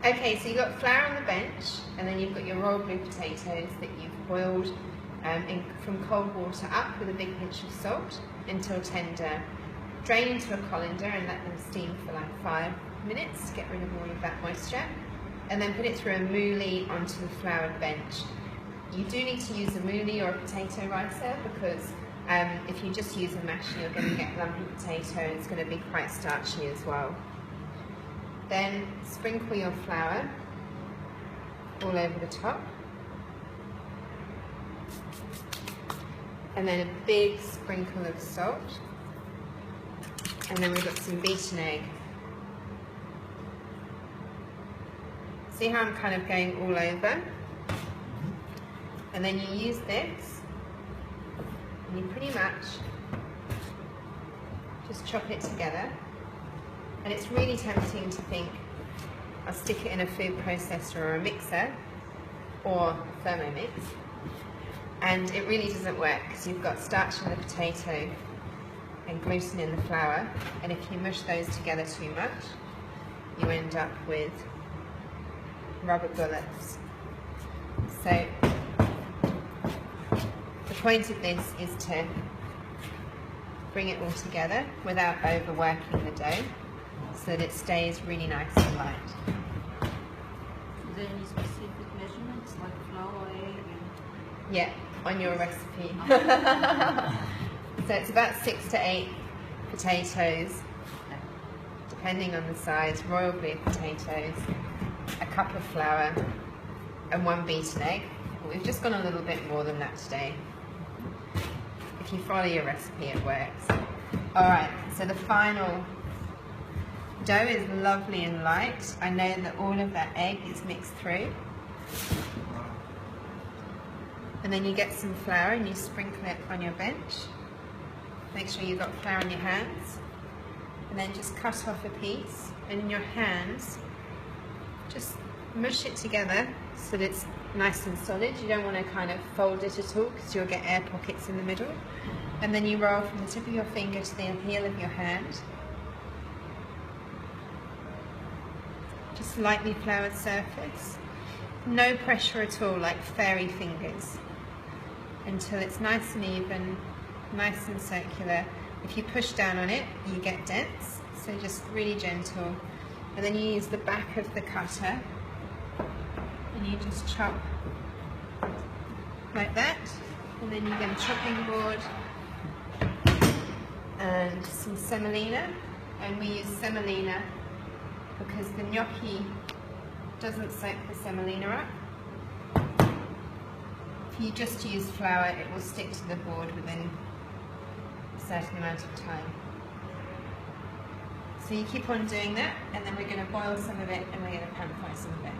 Okay, so you've got flour on the bench, and then you've got your royal blue potatoes that you've boiled from cold water up with a big pinch of salt until tender. Drain into a colander and let them steam for like 5 minutes to get rid of all of that moisture, and then put it through a moulie onto the floured bench. You do need to use a moulie or a potato ricer because if you just use a masher, you're going to get lumpy potato and it's going to be quite starchy as well. Then sprinkle your flour all over the top, and then a big sprinkle of salt, and then we've got some beaten egg. See how I'm kind of going all over? And then you use this, and you pretty much just chop it together. And it's really tempting to think, I'll stick it in a food processor or a mixer or Thermomix, and it really doesn't work because you've got starch in the potato and gluten in the flour, and if you mush those together too much, you end up with rubber bullets. So the point of this is to bring it all together without overworking the dough, so that it stays really nice and light. Is there any specific measurements, like flour, egg? Yeah, on your recipe. So it's about 6 to 8 potatoes, depending on the size, royal blue potatoes, a cup of flour, and 1 beaten egg. We've just gone a little bit more than that today. If you follow your recipe, it works. Alright, so the final dough is lovely and light. I know that all of that egg is mixed through. And then you get some flour and you sprinkle it on your bench. Make sure you've got flour on your hands. And then just cut off a piece, and in your hands, just mush it together so that it's nice and solid. You don't want to kind of fold it at all because you'll get air pockets in the middle. And then you roll from the tip of your finger to the heel of your hand. Just lightly floured surface. No pressure at all, like fairy fingers. Until it's nice and even, nice and circular. If you push down on it, you get dents. So just really gentle. And then you use the back of the cutter and you just chop like that. And then you get a chopping board and some semolina. And we use semolina because the gnocchi doesn't soak the semolina up. If you just use flour, it will stick to the board within a certain amount of time. So you keep on doing that, and then we're going to boil some of it and we're going to pan fry some of it.